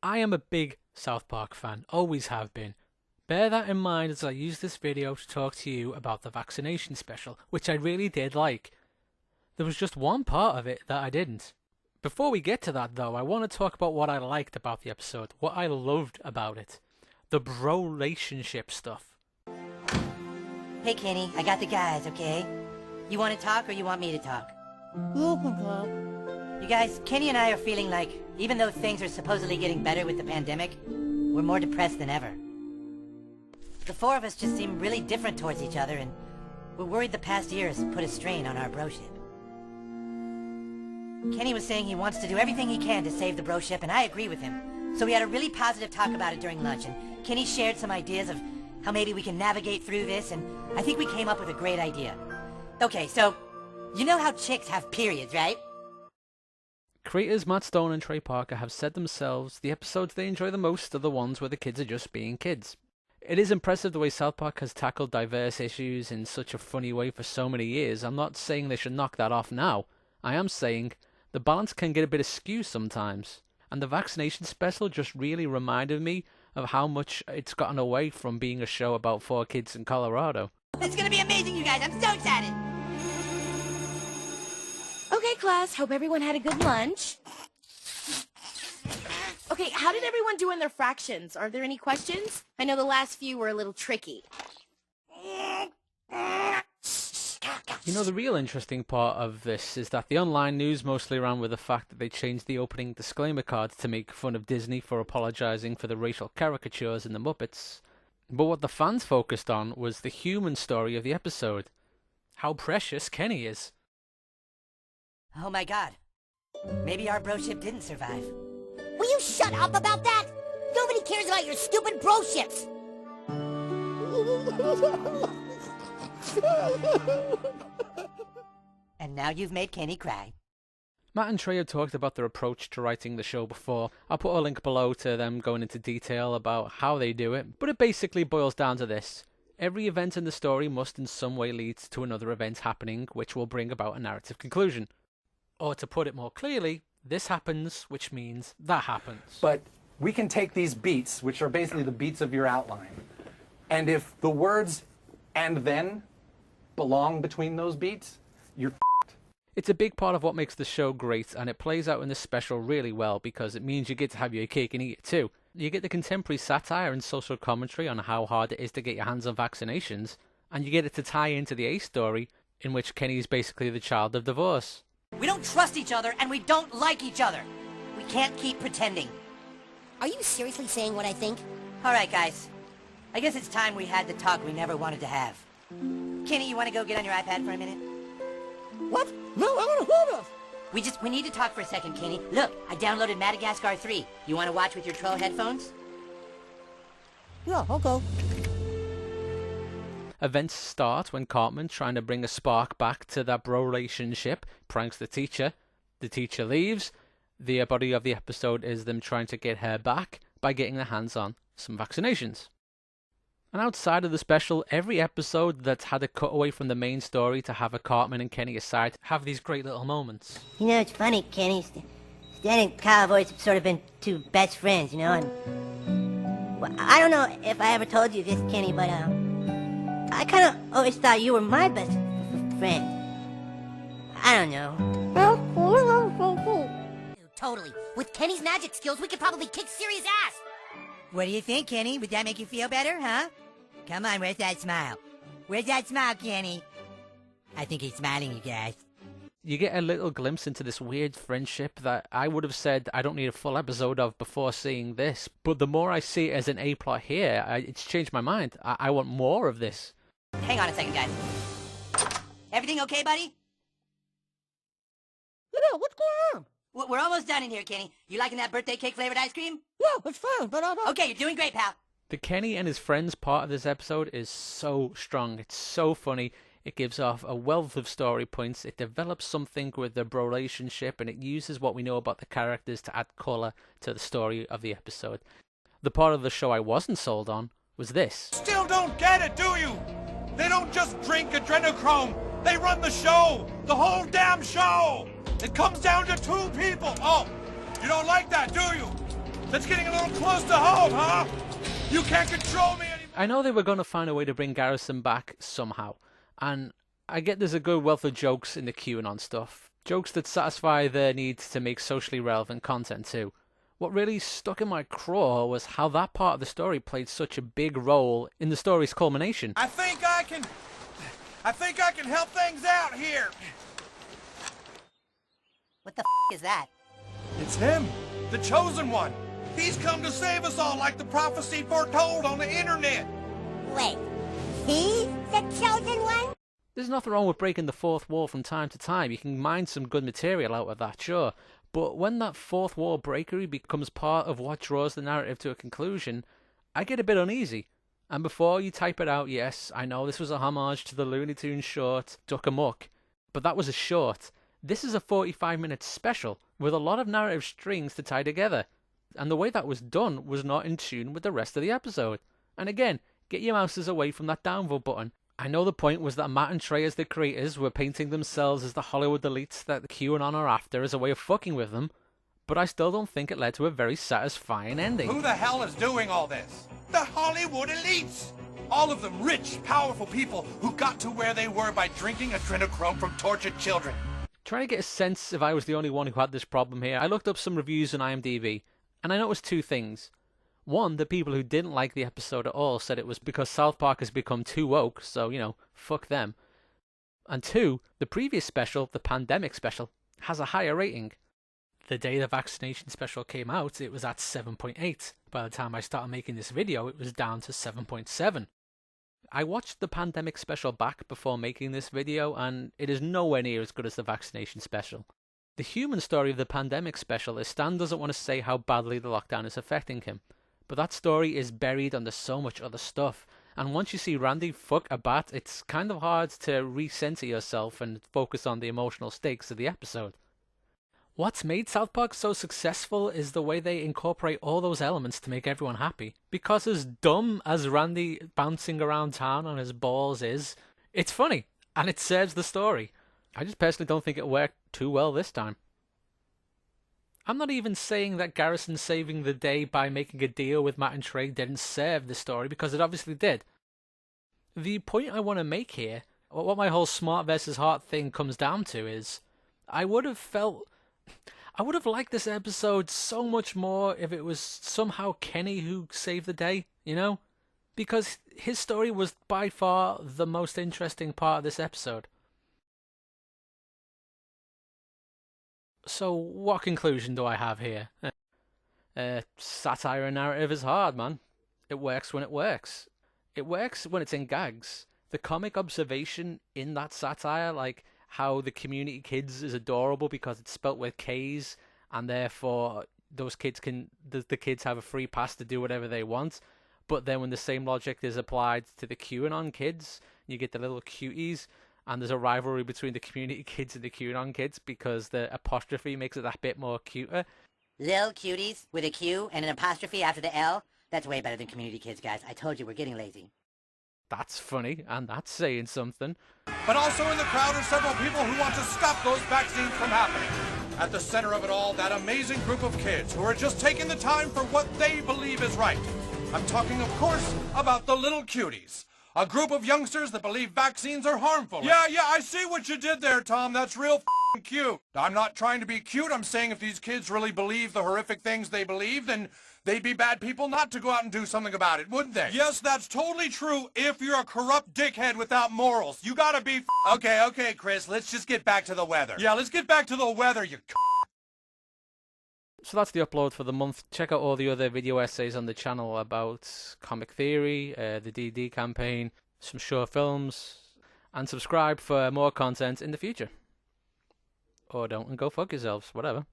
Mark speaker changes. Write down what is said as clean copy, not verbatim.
Speaker 1: I am a big South Park fan, always have been. Bear that in mind as I use this video to talk to you about the vaccination special, which I really did like. There was just one part of it that I didn't. Before we get to that though, I want to talk about what I liked about the episode, what I loved about it. The bro-relationship stuff.
Speaker 2: Hey Kenny, I got the guys, okay? You want to talk or you want me to talk? You guys, Kenny and I are feeling like, even though things are supposedly getting better with the pandemic, we're more depressed than ever. The four of us just seem really different towards each other, and we're worried the past year has put a strain on our broship. Kenny was saying he wants to do everything he can to save the broship, and I agree with him. So we had a really positive talk about it during lunch, and Kenny shared some ideas of how maybe we can navigate through this, and I think we came up with a great idea. Okay, so, you know how chicks have periods, right?
Speaker 1: Creators Matt Stone and Trey Parker have said themselves the episodes they enjoy the most are the ones where the kids are just being kids. It is impressive the way South Park has tackled diverse issues in such a funny way for so many years. I'm not saying they should knock that off now. I am saying the balance can get a bit askew sometimes. And the vaccination special just really reminded me of how much it's gotten away from being a show about 4 kids in Colorado.
Speaker 2: It's gonna be amazing, you guys. I'm so excited.
Speaker 3: Okay, class. Hope everyone had a good lunch. Okay, how did everyone do in their fractions? Are there any questions? I know the last few were a little tricky.
Speaker 1: You know, the real interesting part of this is that the online news mostly ran with the fact that they changed the opening disclaimer card to make fun of Disney for apologizing for the racial caricatures in the Muppets. But what the fans focused on was the human story of the episode. How precious Kenny is.
Speaker 2: Oh my god. Maybe our broship didn't survive.
Speaker 4: Will you shut up about that? Nobody cares about your stupid broships.
Speaker 2: And now you've made Kenny cry.
Speaker 1: Matt and Trey have talked about their approach to writing the show before. I'll put a link below to them going into detail about how they do it, but it basically boils down to this. Every event in the story must in some way lead to another event happening, which will bring about a narrative conclusion. Or to put it more clearly, this happens, which means that happens.
Speaker 5: But we can take these beats, which are basically the beats of your outline, and if the words "and then" belong between those beats, you're f***ed.
Speaker 1: It's a big part of what makes the show great, and it plays out in this special really well because it means you get to have your cake and eat it too. You get the contemporary satire and social commentary on how hard it is to get your hands on vaccinations, and you get it to tie into the A story, in which Kenny is basically the child of divorce.
Speaker 2: We don't trust each other and we don't like each other. We can't keep pretending.
Speaker 4: Are you seriously saying what I think?
Speaker 2: Alright guys, I guess it's time we had the talk we never wanted to have. Kenny, you want to go get on your iPad for a minute?
Speaker 4: What? No, I want to hold off.
Speaker 2: We need to talk for a second, Kenny. Look, I downloaded Madagascar 3. You want to watch with your troll headphones?
Speaker 4: Yeah, okay.
Speaker 1: Events start when Cartman, trying to bring a spark back to that bro relationship, pranks the teacher. The teacher leaves. The body of the episode is them trying to get her back by getting their hands on some vaccinations. And outside of the special, every episode that's had a cut away from the main story to have a Cartman and Kenny aside have these great little moments.
Speaker 4: You know, it's funny, Kenny. Stan and Kyle have always sort of been two best friends, you know, and... Well, I don't know if I ever told you this, Kenny, but, I kind of always thought you were my best friend. I don't know.
Speaker 2: Totally. With Kenny's magic skills, we could probably kick serious ass. What do you think, Kenny? Would that make you feel better, huh? Come on, where's that smile? Where's that smile, Kenny? I think he's smiling, you guys.
Speaker 1: You get a little glimpse into this weird friendship that I would have said I don't need a full episode of before seeing this. But the more I see it as an A-plot here, it's changed my mind. I want more of this.
Speaker 2: Hang on a second, guys. Everything okay, buddy?
Speaker 4: Yeah, what's going on?
Speaker 2: We're almost done in here, Kenny. You liking that birthday cake flavored ice cream?
Speaker 4: Yeah, it's fine, but
Speaker 2: Okay, you're doing great, pal.
Speaker 1: The Kenny and his friends part of this episode is so strong. It's so funny. It gives off a wealth of story points. It develops something with the bro relationship, and it uses what we know about the characters to add colour to the story of the episode. The part of the show I wasn't sold on was this.
Speaker 6: Still don't get it, do you? They don't just drink adrenochrome. They run the show. The whole damn show. It comes down to 2 people. Oh, you don't like that, do you? That's getting a little close to home, huh? You can't control me anymore.
Speaker 1: I know they were going to find a way to bring Garrison back somehow, and I get there's a good wealth of jokes in the QAnon stuff. Jokes that satisfy their needs to make socially relevant content too. What really stuck in my craw was how that part of the story played such a big role in the story's culmination.
Speaker 6: I think I can help things out here.
Speaker 2: What the is that?
Speaker 6: It's him, the chosen one. He's come to save us all like the prophecy foretold on the internet.
Speaker 4: Wait, he's the chosen one?
Speaker 1: There's nothing wrong with breaking the fourth wall from time to time. You can mine some good material out of that, sure. But when that fourth wall breakery becomes part of what draws the narrative to a conclusion, I get a bit uneasy. And before you type it out, yes, I know this was a homage to the Looney Tunes short, Duck Amuck. But that was a short. This is a 45-minute special, with a lot of narrative strings to tie together. And the way that was done was not in tune with the rest of the episode. And again, get your mouses away from that downvote button. I know the point was that Matt and Trey as the creators were painting themselves as the Hollywood elites that the QAnon are after as a way of fucking with them, but I still don't think it led to a very satisfying ending.
Speaker 6: Who the hell is doing all this? The Hollywood elites! All of them rich, powerful people who got to where they were by drinking adrenochrome from tortured children.
Speaker 1: Trying to get a sense if I was the only one who had this problem here, I looked up some reviews on IMDb, and I noticed two things. One, the people who didn't like the episode at all said it was because South Park has become too woke, so, fuck them. And two, the previous special, the pandemic special, has a higher rating. The day the vaccination special came out, it was at 7.8. By the time I started making this video, it was down to 7.7. I watched the pandemic special back before making this video, and it is nowhere near as good as the vaccination special. The human story of the pandemic special is Stan doesn't want to say how badly the lockdown is affecting him. But that story is buried under so much other stuff, and once you see Randy fuck a bat, it's kind of hard to recenter yourself and focus on the emotional stakes of the episode. What's made South Park so successful is the way they incorporate all those elements to make everyone happy. Because as dumb as Randy bouncing around town on his balls is, it's funny, and it serves the story. I just personally don't think it worked too well this time. I'm not even saying that Garrison saving the day by making a deal with Matt and Trey didn't serve the story, because it obviously did. The point I want to make here, what my whole smart versus heart thing comes down to is, I would have liked this episode so much more if it was somehow Kenny who saved the day, Because his story was by far the most interesting part of this episode. So, what conclusion do I have here? Satire and narrative is hard, man. It works when it works. It works when it's in gags. The comic observation in that satire, like how the community kids is adorable because it's spelt with K's, and therefore those kids the kids have a free pass to do whatever they want. But then when the same logic is applied to the QAnon kids, you get the little cuties. And there's a rivalry between the community kids and the QAnon kids because the apostrophe makes it that bit more cuter.
Speaker 2: Lil cuties with a Q and an apostrophe after the L? That's way better than community kids, guys. I told you, we're getting lazy.
Speaker 1: That's funny, and that's saying something.
Speaker 6: But also in the crowd are several people who want to stop those vaccines from happening. At the center of it all, that amazing group of kids who are just taking the time for what they believe is right. I'm talking, of course, about the little cuties. A group of youngsters that believe vaccines are harmful. Yeah, I see what you did there, Tom. That's real f***ing cute. I'm not trying to be cute. I'm saying if these kids really believe the horrific things they believe, then they'd be bad people not to go out and do something about it, wouldn't they? Yes, that's totally true if you're a corrupt dickhead without morals. You gotta be Okay, Chris, let's just get back to the weather. Yeah, let's get back to the weather, you
Speaker 1: So that's the upload for the month. Check out all the other video essays on the channel about comic theory, the DD campaign, some short films, and subscribe for more content in the future. Or don't and go fuck yourselves, whatever.